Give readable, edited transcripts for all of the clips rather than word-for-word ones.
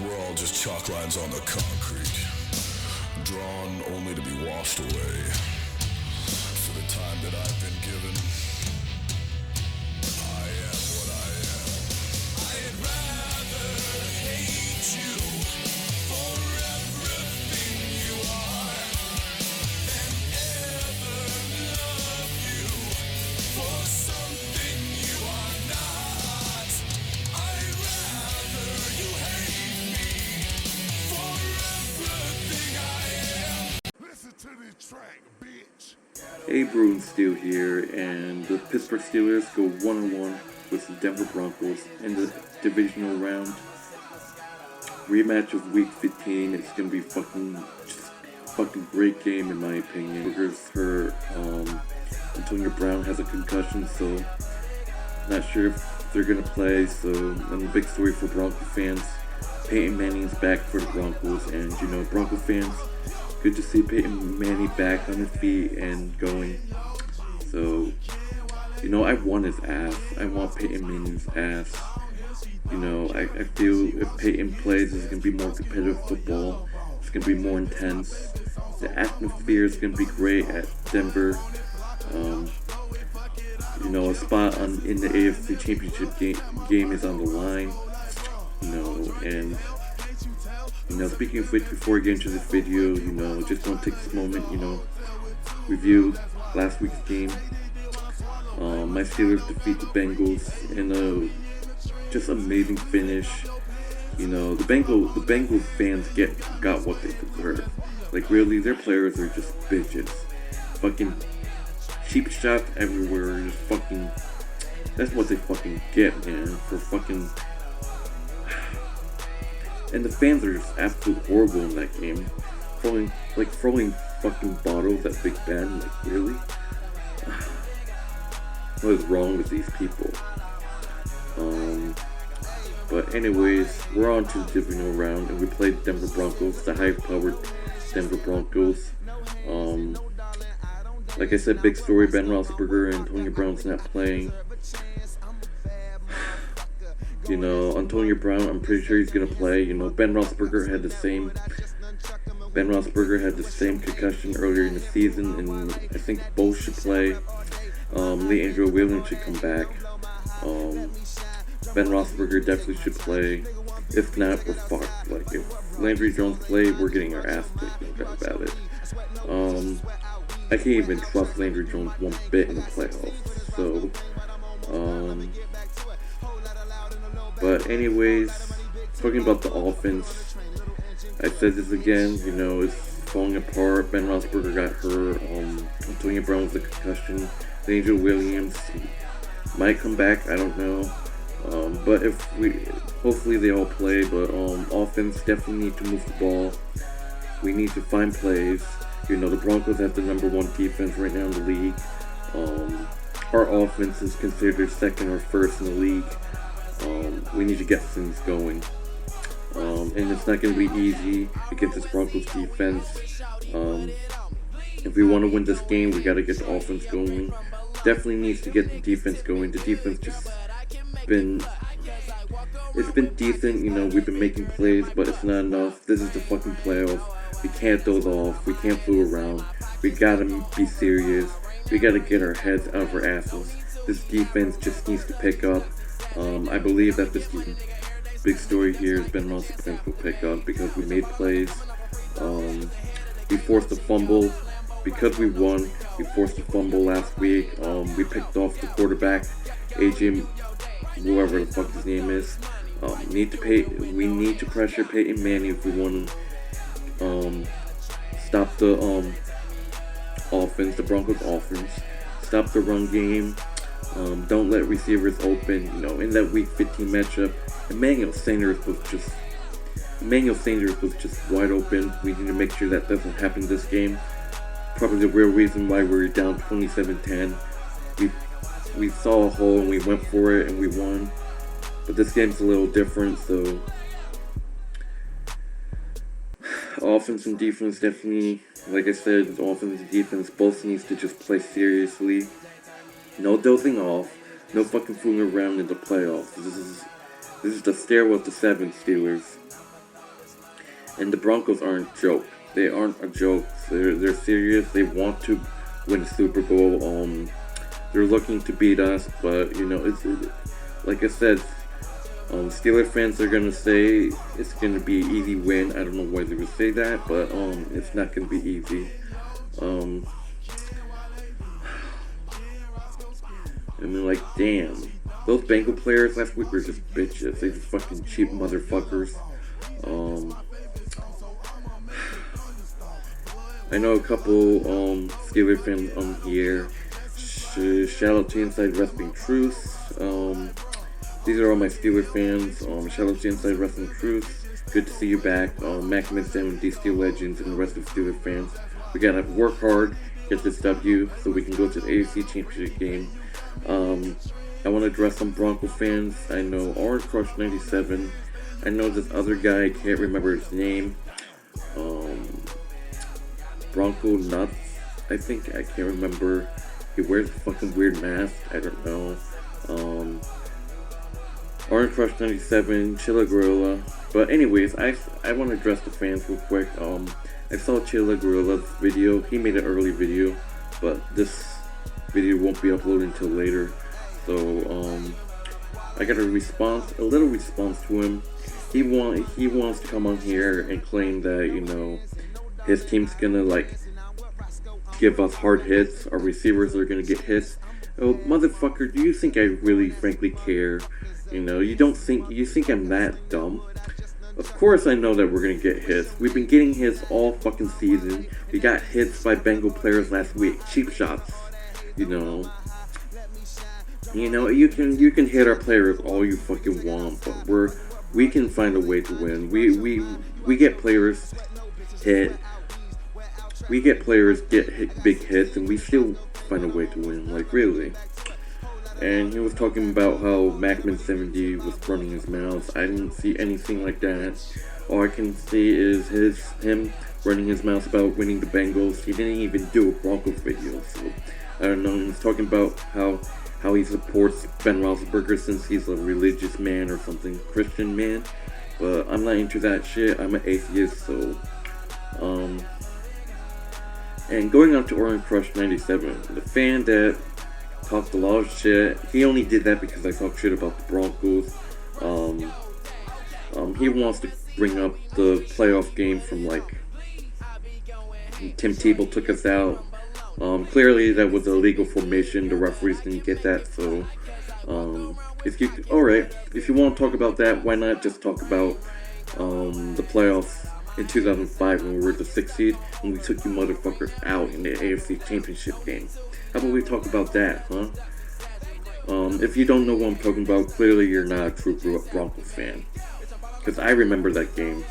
We're all just chalk lines on the concrete, drawn only to be washed away. For the time that I've been given, I am what I am. I'd rather hate you for everything you are than ever love you for something you are not. I'd rather you hate me for everything I am. Listen to this track, bitch. Hey, Bruin Steel here, and the Pittsburgh Steelers go 1-1 with the Denver Broncos in the divisional round. Rematch of Week 15. It's gonna be fucking great game in my opinion. Burger's hurt. Antonio Brown has a concussion, so not sure if they're gonna play. So, and the big story for Bronco fans, Peyton Manning's back for the Broncos, and Bronco fans, good to see Peyton Manning back on his feet and going. So, I want his ass. I want Peyton Manning's ass. I feel if Peyton plays, it's going to be more competitive football. It's going to be more intense. The atmosphere is going to be great at Denver. A spot in the AFC Championship game is on the line. Speaking of which, before I get into this video, just want to take this moment, review last week's game. My Steelers defeat the Bengals in a just amazing finish. The Bengals fans got what they deserve. Like, really, their players are just bitches. Fucking cheap shots everywhere. Just fucking, that's what they fucking get, man. For fucking. And the fans are just absolutely horrible in that game. Throwing fucking bottles at Big Ben. Like, really? What is wrong with these people? But anyways, we're on to the divisional round, and we played Denver Broncos, the high-powered Denver Broncos. Like I said, big story, Ben Roethlisberger and Antonio Brown's not playing. Antonio Brown, I'm pretty sure he's gonna play. Ben Roethlisberger had the same concussion earlier in the season, and I think both should play. Andrew Williams should come back. Ben Roethlisberger definitely should play. If not, we're fucked. Like, if Landry Jones plays, we're getting our ass kicked, no doubt about it. I can't even trust Landry Jones one bit in the playoffs. So, but anyways, talking about the offense, I said this again, it's falling apart. Ben Roethlisberger got hurt. Antonio Brown with a concussion. Angel Williams might come back, I don't know. But hopefully they all play. But offense definitely need to move the ball. We need to find plays. The Broncos have the #1 defense right now in the league. Our offense is considered second or first in the league. We need to get things going. And it's not going to be easy against this Broncos defense. If we want to win this game, we got to get the offense going. Definitely needs to get the defense going. The defense it's been decent. We've been making plays, but it's not enough. This is the fucking playoff. We can't doze off. We can't fool around. We gotta be serious. We gotta get our heads out of our asses. This defense just needs to pick up. I believe that this big story here has been also potential pick up because we made plays. We forced a fumble. Because we won, we forced a fumble last week. We picked off the quarterback, AJ, whoever the fuck his name is. We need to pressure Peyton Manning if we want to stop the offense, the Broncos offense. Stop the run game. Don't let receivers open. In that Week 15 matchup, Emmanuel Sanders was just wide open. We need to make sure that doesn't happen this game. Probably the real reason why we were down 27-10. We saw a hole and we went for it and we won. But this game's a little different, so offense and defense definitely, like I said, offense and defense both needs to just play seriously. No dozing off. No fucking fooling around in the playoffs. This is the stairwell to 7 Steelers. And the Broncos aren't a joke. They aren't a joke. They're serious. They want to win the Super Bowl. They're looking to beat us, but it's like I said. Steelers fans are gonna say it's gonna be an easy win. I don't know why they would say that, but it's not gonna be easy. I mean, like, damn, those Bengal players last week were just bitches. They just fucking cheap motherfuckers. I know a couple Steelers fans on here. Shout out to Inside Wrestling Truth. These are all my Steelers fans. Shout out to Inside Wrestling Truth. Good to see you back. Macman 70, Steel Legends, and the rest of Steelers fans. We gotta work hard, get this W, so we can go to the AFC Championship game. I want to address some Broncos fans. I know Orange Crush 97. I know this other guy, I can't remember his name. Bronco Nuts, I think. I can't remember. He wears a fucking weird mask. I don't know. Orange Crush 97, Chilla Gorilla. But anyways, I want to address the fans real quick. I saw Chilla Gorilla's video. He made an early video, but this video won't be uploaded until later. So I got a little response to him. He wants to come on here and claim that his team's gonna like give us hard hits. Our receivers are gonna get hits. Oh, motherfucker, do you think I really frankly care? You think I'm that dumb? Of course I know that we're gonna get hits. We've been getting hits all fucking season. We got hits by Bengal players last week. Cheap shots. You can hit our players all you fucking want, but we can find a way to win. We get players hit. We get players get big hits, and we still find a way to win. Like, really. And he was talking about how Macman 70 was running his mouth. I didn't see anything like that. All I can see is him running his mouth about winning the Bengals. He didn't even do a Broncos video, so I don't know. He was talking about how he supports Ben Roethlisberger since he's a religious man or something, Christian man. But I'm not into that shit. I'm an atheist, so and going on to Orange Crush 97, the fan that talked a lot of shit. He only did that because I talked shit about the Broncos. He wants to bring up the playoff game from like Tim Tebow took us out. Clearly that was a illegal formation. The referees didn't get that. So if you want to talk about that, why not just talk about the playoffs in 2005 when we were the 6th seed and we took you motherfuckers out in the AFC Championship game. How about we talk about that, huh? If you don't know what I'm talking about, clearly you're not a true Broncos fan. Because I remember that game.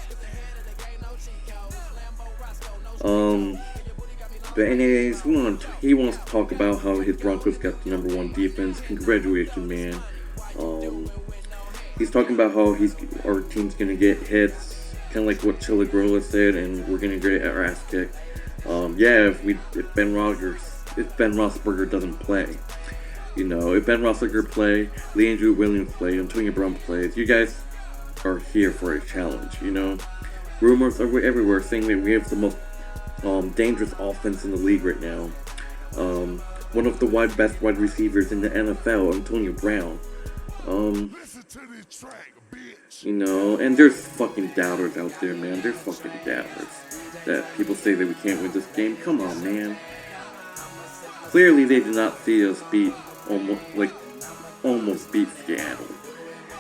But anyways, he wants to talk about how his Broncos got the #1 defense. Congratulations, man. He's talking about how our team's gonna get hits. Kind of like what Chilla Gorilla said, and we're gonna get our ass kicked. If Ben Roethlisberger doesn't play, if Ben Roethlisberger play, Leandrew Williams play, Antonio Brown plays, you guys are here for a challenge. Rumors are everywhere saying that we have the most dangerous offense in the league right now. One of the best wide receivers in the NFL, Antonio Brown. And there's fucking doubters out there, man. There's fucking doubters that people say that we can't win this game. Come on, man. Clearly, they did not see us almost beat Seattle.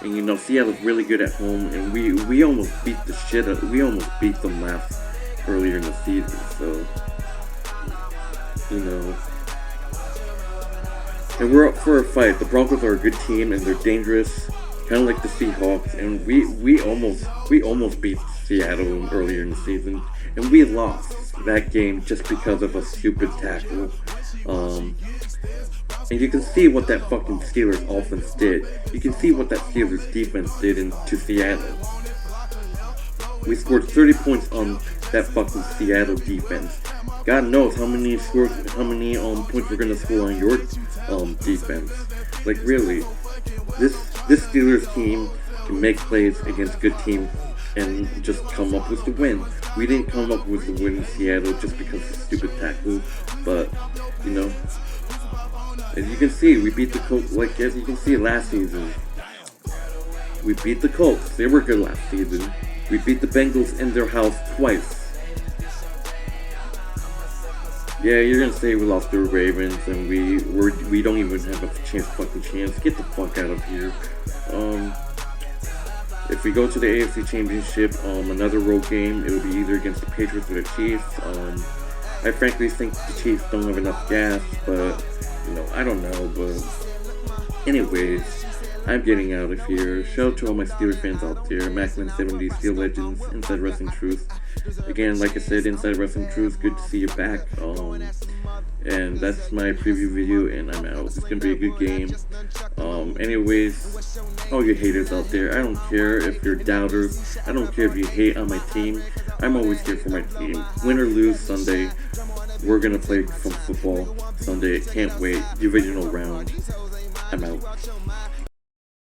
And Seattle's really good at home, and we almost beat the shit out. We almost beat them earlier in the season. So, and we're up for a fight. The Broncos are a good team, and they're dangerous. Kind of like the Seahawks, and we almost beat Seattle earlier in the season, and we lost that game just because of a stupid tackle. And you can see what that fucking Steelers offense did. You can see what that Steelers defense did to Seattle. We scored 30 points on that fucking Seattle defense. God knows how many points we're gonna score on your defense. Like, really. This Steelers team can make plays against good teams and just come up with the win. We didn't come up with the win in Seattle just because of stupid tackle, but you know, as you can see, we beat the Colts. Like as you can see, last season, we beat the Colts. They were good last season. We beat the Bengals in their house twice. Yeah, you're gonna say we lost to the Ravens and we don't even have a chance. Get the fuck out of here. If we go to the AFC Championship, another road game, it will be either against the Patriots or the Chiefs. I frankly think the Chiefs don't have enough gas, but you know, I don't know. But anyways, I'm getting out of here. Shout out to all my Steelers fans out there. Macklin 70, Steel Legends, Inside Wrestling Truth. Again, like I said, Inside Wrestling Truth, good to see you back. And that's my preview video, and I'm out. It's gonna be a good game. Anyways, all you haters out there, I don't care if you're doubters. I don't care if you hate on my team. I'm always here for my team. Win or lose Sunday, we're gonna play some football Sunday. Can't wait. Divisional round. I'm out.